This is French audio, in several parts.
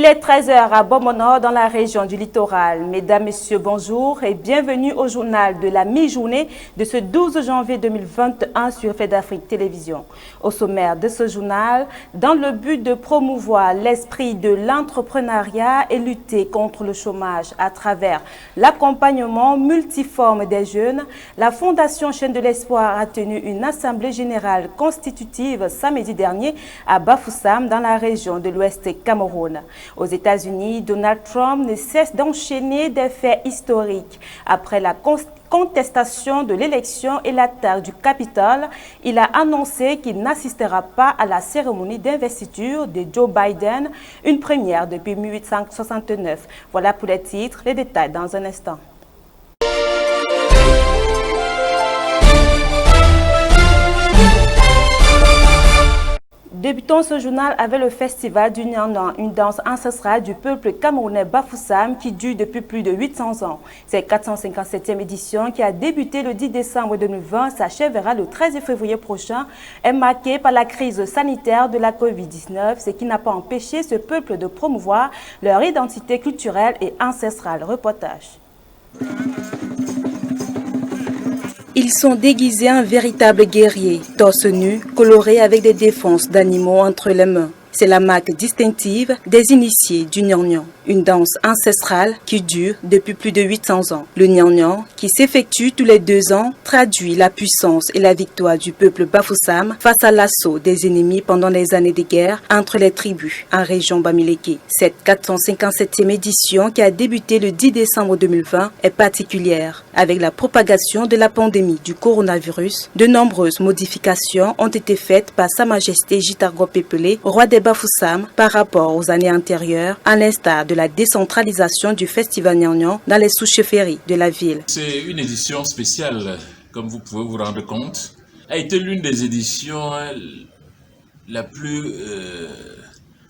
Il est 13 h à Bomono dans la région du littoral. Mesdames, Messieurs, bonjour et bienvenue au journal de la mi-journée de ce 12 janvier 2021 sur Fait d'Afrique Télévision. Au sommaire de ce journal, dans le but de promouvoir l'esprit de l'entrepreneuriat et lutter contre le chômage à travers l'accompagnement multiforme des jeunes, la Fondation Chaîne de l'Espoir a tenu une assemblée générale constitutive samedi dernier à Bafoussam dans la région de l'Ouest Cameroun. Aux États-Unis, Donald Trump ne cesse d'enchaîner des faits historiques. Après la contestation de l'élection et l'attaque du Capitole, il a annoncé qu'il n'assistera pas à la cérémonie d'investiture de Joe Biden, une première depuis 1869. Voilà pour les titres, les détails dans un instant. Débutons ce journal avec le festival du Nian, une danse ancestrale du peuple camerounais Bafoussam qui dure depuis plus de 800 ans. Cette 457e édition qui a débuté le 10 décembre 2020 s'achèvera le 13 février prochain est marquée par la crise sanitaire de la Covid-19, ce qui n'a pas empêché ce peuple de promouvoir leur identité culturelle et ancestrale. Reportage. Ils sont déguisés en véritables guerriers, torse nu, colorés avec des défenses d'animaux entre les mains. C'est la marque distinctive des initiés du Nian, une danse ancestrale qui dure depuis plus de 800 ans. Le Nian, qui s'effectue tous les 2 ans, traduit la puissance et la victoire du peuple Bafoussam face à l'assaut des ennemis pendant les années de guerre entre les tribus en région Bamileke. Cette 457e édition qui a débuté le 10 décembre 2020 est particulière. Avec la propagation de la pandémie du coronavirus, de nombreuses modifications ont été faites par Sa Majesté Jitargo Pepele, roi des Bafoussam, par rapport aux années antérieures, à l'instar de la décentralisation du festival Nian dans les sous-chefferies de la ville. C'est une édition spéciale, comme vous pouvez vous rendre compte. A été l'une des éditions la plus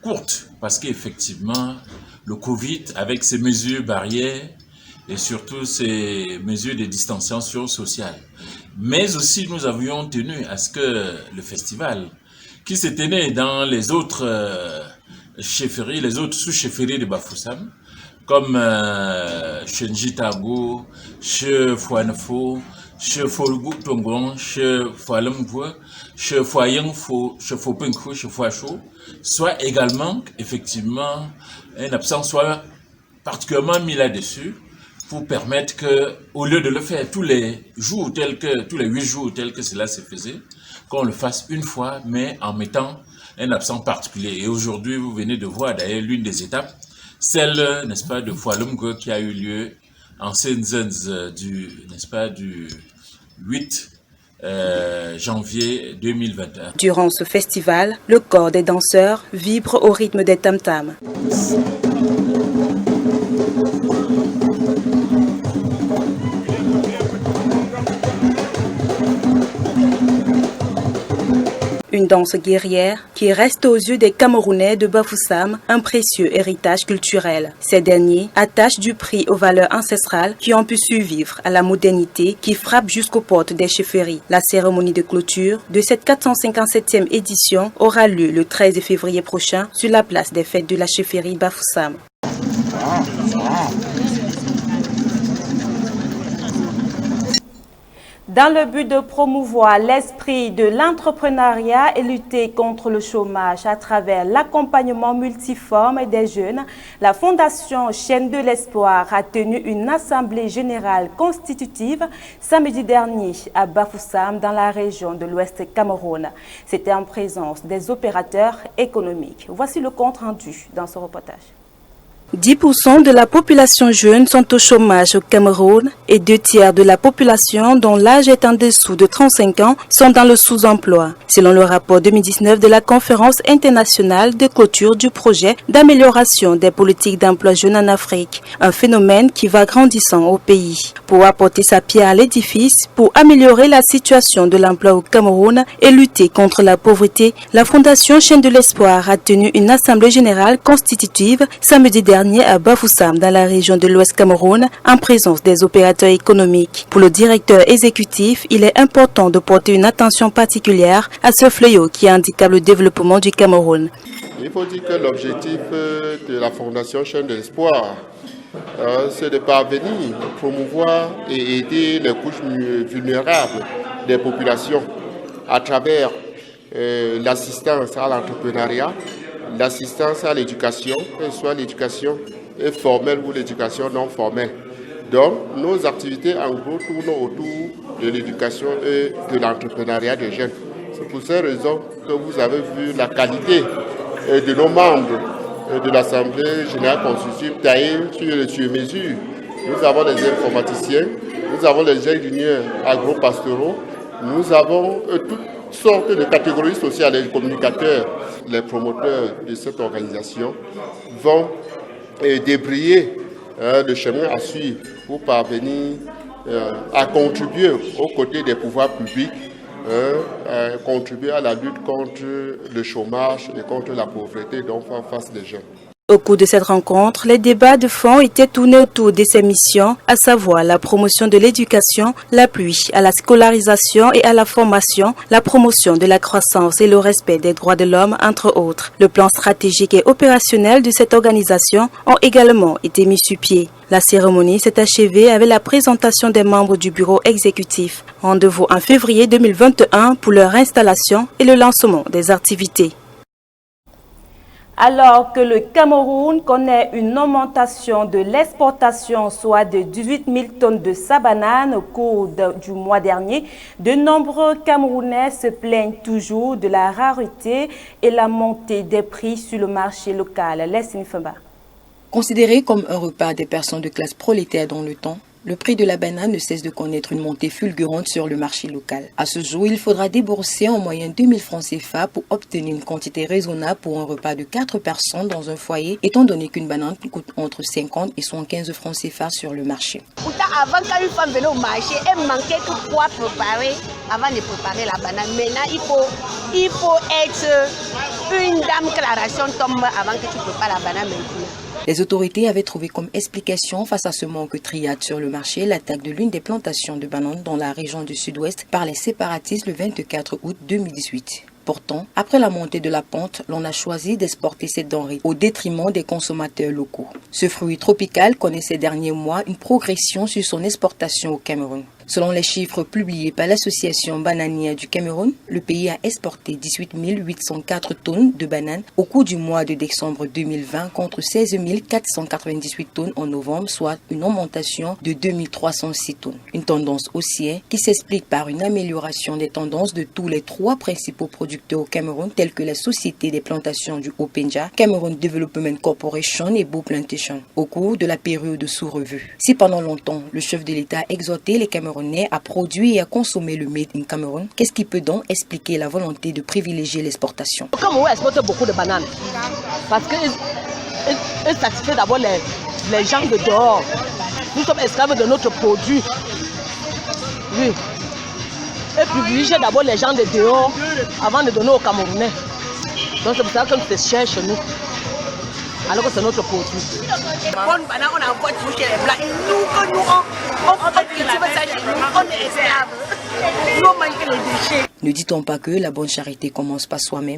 courte, parce qu'effectivement, le Covid, avec ses mesures barrières et surtout ses mesures de distanciation sociale. Mais aussi, nous avions tenu à ce que le festival, qui se tenait dans les autres chefferies, les autres sous-chefferies de Bafoussam, comme Chenjitago, Che Fouanfo, Che Folgou Tongon, Che Foualemvoa, Che Fouayangfo, Che Foupenko, Che Fouacho, soit également, effectivement, une absence soit particulièrement mis là-dessus pour permettre que, au lieu de le faire tous les 8 jours tels que cela se faisait, qu'on le fasse une fois, mais en mettant un accent particulier. Et aujourd'hui, vous venez de voir d'ailleurs l'une des étapes, celle, n'est-ce pas, de Foualumgo qui a eu lieu en Senzens du 8 janvier 2021. Durant ce festival, le corps des danseurs vibre au rythme des tam-tams. Une danse guerrière qui reste aux yeux des Camerounais de Bafoussam un précieux héritage culturel. Ces derniers attachent du prix aux valeurs ancestrales qui ont pu survivre à la modernité qui frappe jusqu'aux portes des chefferies. La cérémonie de clôture de cette 457e édition aura lieu le 13 février prochain sur la place des fêtes de la chefferie Bafoussam. Dans le but de promouvoir l'esprit de l'entrepreneuriat et lutter contre le chômage à travers l'accompagnement multiforme des jeunes, la Fondation Chaîne de l'Espoir a tenu une assemblée générale constitutive samedi dernier à Bafoussam dans la région de l'Ouest Cameroun. C'était en présence des opérateurs économiques. Voici le compte rendu dans ce reportage. 10% de la population jeune sont au chômage au Cameroun et 2 tiers de la population dont l'âge est en dessous de 35 ans sont dans le sous-emploi. Selon le rapport 2019 de la conférence internationale de clôture du projet d'amélioration des politiques d'emploi jeune en Afrique, un phénomène qui va grandissant au pays. Pour apporter sa pierre à l'édifice, pour améliorer la situation de l'emploi au Cameroun et lutter contre la pauvreté, la Fondation Chaîne de l'Espoir a tenu une assemblée générale constitutive samedi dernier à Bafoussam dans la région de l'Ouest Cameroun en présence des opérateurs économiques. Pour le directeur exécutif, il est important de porter une attention particulière à ce fléau qui handicape le développement du Cameroun. Il faut dire que l'objectif de la Fondation Chaîne de l'Espoir, c'est de parvenir à promouvoir et aider les couches vulnérables des populations à travers l'assistance à l'entrepreneuriat, l'assistance à l'éducation, que ce soit l'éducation formelle ou l'éducation non formelle. Donc, nos activités en gros tournent autour de l'éducation et de l'entrepreneuriat des jeunes. C'est pour ces raisons que vous avez vu la qualité de nos membres de l'Assemblée générale constitutive taillée sur mesure. Nous avons des informaticiens, nous avons des ingénieurs agro-pastoraux, nous avons toutes sortes de catégories sociales, les communicateurs. Les promoteurs de cette organisation vont débrayer le chemin à suivre pour parvenir à contribuer aux côtés des pouvoirs publics, contribuer à la lutte contre le chômage et contre la pauvreté dont font face les jeunes. Au cours de cette rencontre, les débats de fond étaient tournés autour de ces missions, à savoir la promotion de l'éducation, l'appui à la scolarisation et à la formation, la promotion de la croissance et le respect des droits de l'homme, entre autres. Le plan stratégique et opérationnel de cette organisation ont également été mis sur pied. La cérémonie s'est achevée avec la présentation des membres du bureau exécutif. Rendez-vous en février 2021 pour leur installation et le lancement des activités. Alors que le Cameroun connaît une augmentation de l'exportation, soit de 18 000 tonnes de sabanane au cours du mois dernier, de nombreux Camerounais se plaignent toujours de la rareté et la montée des prix sur le marché local. Leslie Famba. Considéré comme un repas des personnes de classe prolétaire dans le temps, le prix de la banane ne cesse de connaître une montée fulgurante sur le marché local. À ce jour, il faudra débourser en moyenne 2000 francs CFA pour obtenir une quantité raisonnable pour un repas de 4 personnes dans un foyer, étant donné qu'une banane coûte entre 50 et 115 francs CFA sur le marché. Pourtant, avant, quand une femme venait au marché, elle manquait que quoi préparer avant de préparer la banane. Maintenant, il faut être une dame que la ration tombe avant que tu prépares la banane maintenant. Les autorités avaient trouvé comme explication face à ce manque triade sur le marché l'attaque de l'une des plantations de bananes dans la région du sud-ouest par les séparatistes le 24 août 2018. Pourtant, après la montée de la pente, l'on a choisi d'exporter cette denrée au détriment des consommateurs locaux. Ce fruit tropical connaît ces derniers mois une progression sur son exportation au Cameroun. Selon les chiffres publiés par l'association bananière du Cameroun, le pays a exporté 18 804 tonnes de bananes au cours du mois de décembre 2020 contre 16 498 tonnes en novembre, soit une augmentation de 2306 tonnes. Une tendance haussière qui s'explique par une amélioration des tendances de tous les 3 principaux producteurs au Cameroun tels que la Société des plantations du Haut-Penja, Cameroun Development Corporation et Beau Plantation au cours de la période sous revue. Si pendant longtemps, le chef de l'État a exhorté les Camerounais à produire et à consommer le Made in Cameroun, qu'est-ce qui peut donc expliquer la volonté de privilégier l'exportation? Le Cameroun exporte beaucoup de bananes parce qu'il satisfait d'abord les gens de dehors. Nous sommes esclaves de notre produit. Oui. Et privilégier d'abord les gens de dehors avant de donner aux Camerounais. Donc c'est pour ça que nous cherchons chez nous. Alors que c'est notre produit. Les bonnes bananes, on a encore touché les blancs. Et nous, que nous, on cultive ça chez nous, on est esclaves. Nous, on mange les déchets. Ne dit-on pas que la bonne charité commence par soi-même?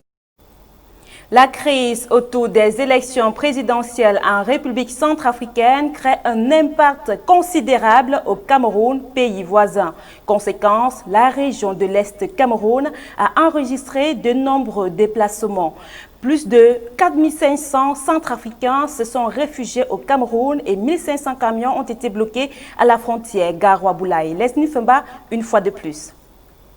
La crise autour des élections présidentielles en République centrafricaine crée un impact considérable au Cameroun, pays voisin. Conséquence, la région de l'Est Cameroun a enregistré de nombreux déplacements. Plus de 4500 Centrafricains se sont réfugiés au Cameroun et 1500 camions ont été bloqués à la frontière Garoua-Boulaye. Leslie Famba, une fois de plus.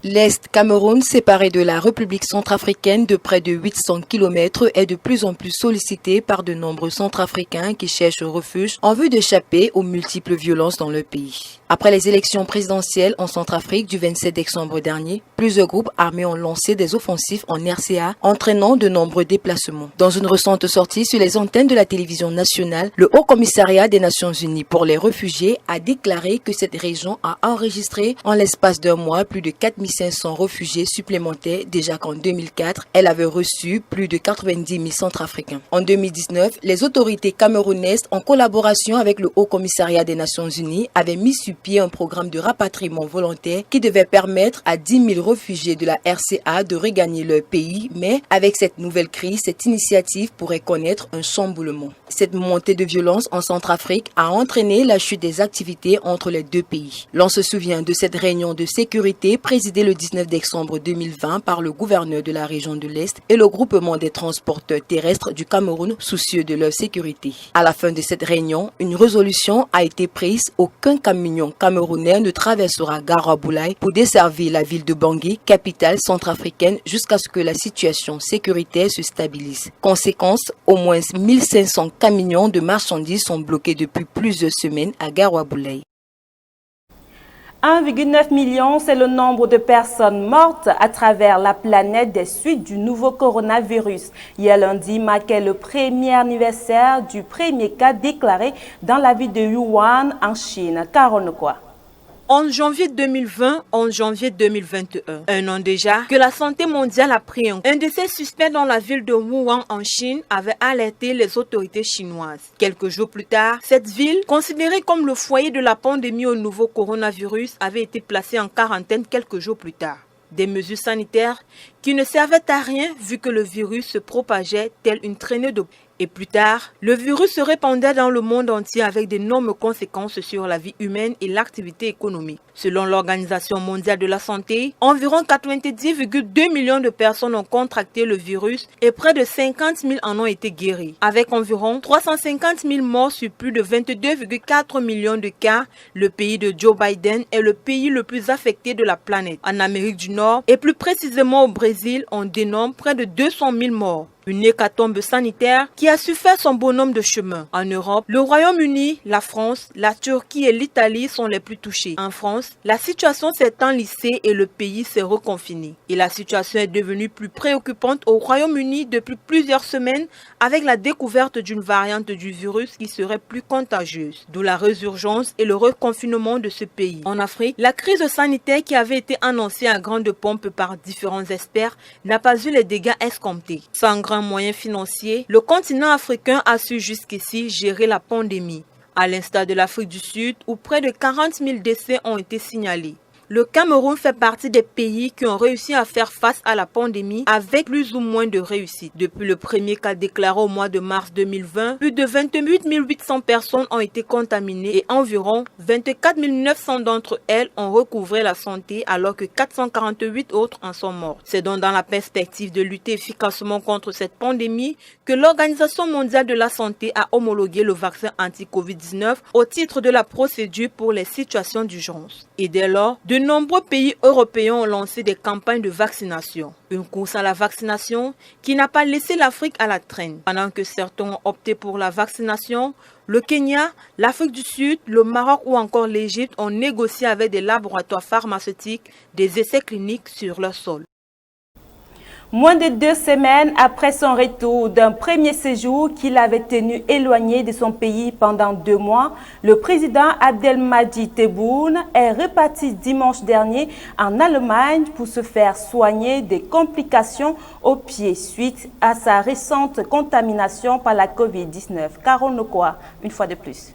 L'Est Cameroun, séparé de la République centrafricaine de près de 800 km, est de plus en plus sollicité par de nombreux Centrafricains qui cherchent refuge en vue d'échapper aux multiples violences dans le pays. Après les élections présidentielles en Centrafrique du 27 décembre dernier, plusieurs groupes armés ont lancé des offensives en RCA, entraînant de nombreux déplacements. Dans une récente sortie sur les antennes de la télévision nationale, le Haut Commissariat des Nations Unies pour les réfugiés a déclaré que cette région a enregistré en l'espace d'un mois plus de 4500 réfugiés supplémentaires, déjà qu'en 2004, elle avait reçu plus de 90 000 Centrafricains. En 2019, les autorités camerounaises, en collaboration avec le Haut Commissariat des Nations Unies, avaient mis sur pied un programme de rapatriement volontaire qui devait permettre à 10 000 réfugiés de la RCA de regagner leur pays. Mais avec cette nouvelle crise, cette initiative pourrait connaître un chamboulement. Cette montée de violence en Centrafrique a entraîné la chute des activités entre les deux pays. L'on se souvient de cette réunion de sécurité présidée le 19 décembre 2020 par le gouverneur de la région de l'Est et le groupement des transporteurs terrestres du Cameroun soucieux de leur sécurité. À la fin de cette réunion, une résolution a été prise. Aucun camion camerounais ne traversera Garoua-Boulaye pour desservir la ville de Bangui, capitale centrafricaine, jusqu'à ce que la situation sécuritaire se stabilise. Conséquence, au moins 1500 camions de marchandises sont bloqués depuis plusieurs semaines à Garoua-Boulaye. 1,9 million, c'est le nombre de personnes mortes à travers la planète des suites du nouveau coronavirus. Hier lundi marquait le premier anniversaire du premier cas déclaré dans la ville de Wuhan en Chine. Carole quoi? 11 janvier 2020, 11 janvier 2021. Un an déjà que la santé mondiale a pris un décès suspect dans la ville de Wuhan en Chine avait alerté les autorités chinoises. Quelques jours plus tard, cette ville, considérée comme le foyer de la pandémie au nouveau coronavirus, avait été placée en quarantaine quelques jours plus tard. Des mesures sanitaires qui ne servaient à rien vu que le virus se propageait tel une traînée de... Et plus tard, le virus se répandait dans le monde entier avec d'énormes conséquences sur la vie humaine et l'activité économique. Selon l'Organisation mondiale de la santé, environ 90,2 millions de personnes ont contracté le virus et près de 50 000 en ont été guéris. Avec environ 350 000 morts sur plus de 22,4 millions de cas, le pays de Joe Biden est le pays le plus affecté de la planète. En Amérique du Nord et plus précisément au Brésil, on dénombre près de 200 000 morts. Une hécatombe sanitaire qui a su faire son bonhomme de chemin. En Europe, le Royaume-Uni, la France, la Turquie et l'Italie sont les plus touchés. En France, la situation s'est enlissée et le pays s'est reconfiné. Et la situation est devenue plus préoccupante au Royaume-Uni depuis plusieurs semaines avec la découverte d'une variante du virus qui serait plus contagieuse. D'où la résurgence et le reconfinement de ce pays. En Afrique, la crise sanitaire qui avait été annoncée à grande pompe par différents experts n'a pas eu les dégâts escomptés. Sans grand moyens financiers, le continent africain a su jusqu'ici gérer la pandémie, à l'instar de l'Afrique du Sud où près de 40 000 décès ont été signalés. Le Cameroun fait partie des pays qui ont réussi à faire face à la pandémie avec plus ou moins de réussite. Depuis le premier cas déclaré au mois de mars 2020, plus de 28 800 personnes ont été contaminées et environ 24 900 d'entre elles ont recouvré la santé alors que 448 autres en sont morts. C'est donc dans la perspective de lutter efficacement contre cette pandémie que l'Organisation mondiale de la santé a homologué le vaccin anti-Covid-19 au titre de la procédure pour les situations d'urgence. Et dès lors, de nombreux pays européens ont lancé des campagnes de vaccination. Une course à la vaccination qui n'a pas laissé l'Afrique à la traîne. Pendant que certains ont opté pour la vaccination, le Kenya, l'Afrique du Sud, le Maroc ou encore l'Égypte ont négocié avec des laboratoires pharmaceutiques des essais cliniques sur leur sol. Moins de 2 semaines après son retour d'un premier séjour qu'il avait tenu éloigné de son pays pendant 2 mois, le président Abdelmadjid Tebboune est reparti dimanche dernier en Allemagne pour se faire soigner des complications au pied suite à sa récente contamination par la Covid-19. Carole Nokwa, une fois de plus.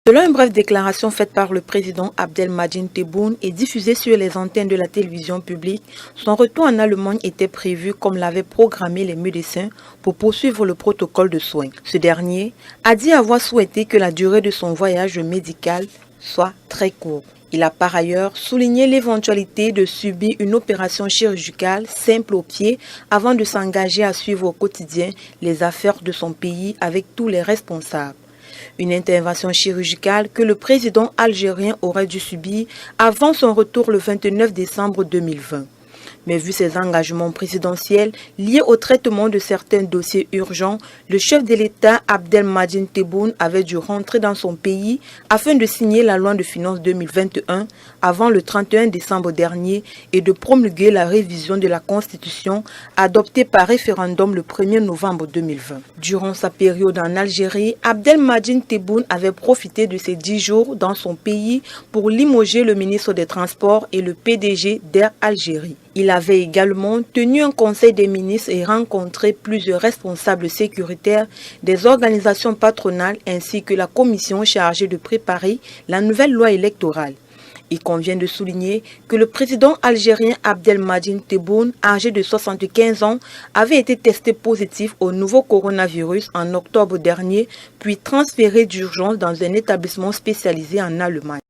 Selon une brève déclaration faite par le président Abdelmadjid Tebboune et diffusée sur les antennes de la télévision publique, son retour en Allemagne était prévu comme l'avaient programmé les médecins pour poursuivre le protocole de soins. Ce dernier a dit avoir souhaité que la durée de son voyage médical soit très courte. Il a par ailleurs souligné l'éventualité de subir une opération chirurgicale simple au pied avant de s'engager à suivre au quotidien les affaires de son pays avec tous les responsables. Une intervention chirurgicale que le président algérien aurait dû subir avant son retour le 29 décembre 2020. Mais vu ses engagements présidentiels liés au traitement de certains dossiers urgents, le chef de l'État Abdelmadjid Tebboune avait dû rentrer dans son pays afin de signer la loi de finances 2021 avant le 31 décembre dernier et de promulguer la révision de la Constitution adoptée par référendum le 1er novembre 2020. Durant sa période en Algérie, Abdelmadjid Tebboune avait profité de ces 10 jours dans son pays pour limoger le ministre des Transports et le PDG d'Air Algérie. Il avait également tenu un conseil des ministres et rencontré plusieurs responsables sécuritaires des organisations patronales ainsi que la commission chargée de préparer la nouvelle loi électorale. Il convient de souligner que le président algérien Abdelmadjid Tebboune, âgé de 75 ans, avait été testé positif au nouveau coronavirus en octobre dernier, puis transféré d'urgence dans un établissement spécialisé en Allemagne.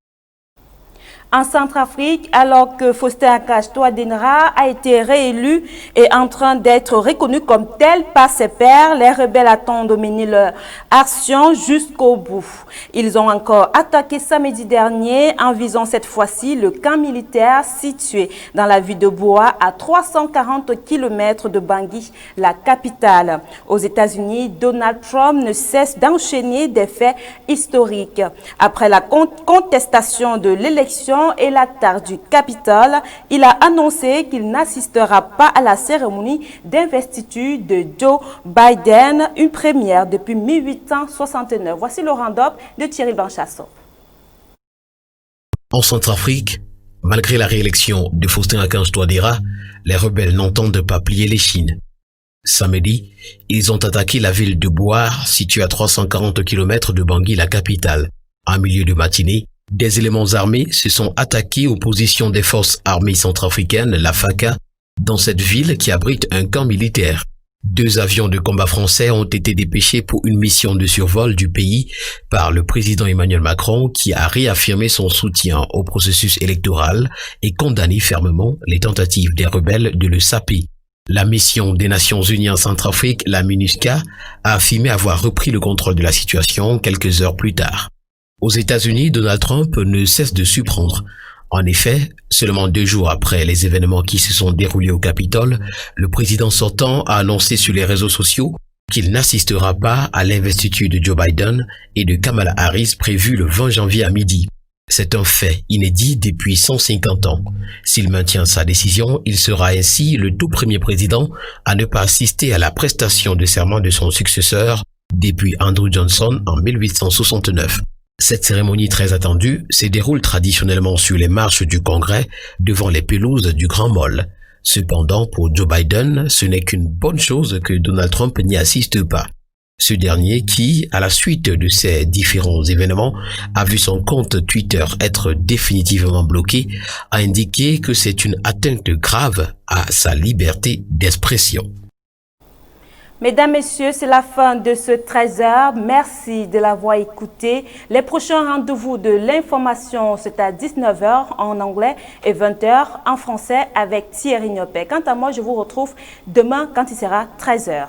En Centrafrique, alors que Faustin Akache-Touadéra a été réélu et en train d'être reconnu comme tel par ses pairs, les rebelles attendent de mener leur action jusqu'au bout. Ils ont encore attaqué samedi dernier en visant cette fois-ci le camp militaire situé dans la ville de Boa à 340 km de Bangui, la capitale. Aux États-Unis, Donald Trump ne cesse d'enchaîner des faits historiques. Après la contestation de l'élection et l'attaque du Capitole, il a annoncé qu'il n'assistera pas à la cérémonie d'investiture de Joe Biden, une première depuis 1869. Voici le round-up de Thierry Banchasso. En Centrafrique, malgré la réélection de Faustin Akache-Touadéra, les rebelles n'entendent pas plier les chines. Samedi, ils ont attaqué la ville de Boar, située à 340 km de Bangui, la capitale. En milieu de matinée, des éléments armés se sont attaqués aux positions des forces armées centrafricaines, la FACA, dans cette ville qui abrite un camp militaire. 2 avions de combat français ont été dépêchés pour une mission de survol du pays par le président Emmanuel Macron qui a réaffirmé son soutien au processus électoral et condamné fermement les tentatives des rebelles de le saper. La mission des Nations Unies en Centrafrique, la MINUSCA, a affirmé avoir repris le contrôle de la situation quelques heures plus tard. Aux États-Unis, Donald Trump ne cesse de surprendre. En effet, seulement 2 jours après les événements qui se sont déroulés au Capitole, le président sortant a annoncé sur les réseaux sociaux qu'il n'assistera pas à l'investiture de Joe Biden et de Kamala Harris prévue le 20 janvier à midi. C'est un fait inédit depuis 150 ans. S'il maintient sa décision, il sera ainsi le tout premier président à ne pas assister à la prestation de serment de son successeur depuis Andrew Johnson en 1869. Cette cérémonie très attendue se déroule traditionnellement sur les marches du Congrès devant les pelouses du Grand Mall. Cependant, pour Joe Biden, ce n'est qu'une bonne chose que Donald Trump n'y assiste pas. Ce dernier qui, à la suite de ces différents événements, a vu son compte Twitter être définitivement bloqué, a indiqué que c'est une atteinte grave à sa liberté d'expression. Mesdames, Messieurs, c'est la fin de ce 13h. Merci de l'avoir écouté. Les prochains rendez-vous de l'information, c'est à 19h en anglais et 20h en français avec Thierry Niopé. Quant à moi, je vous retrouve demain quand il sera 13h.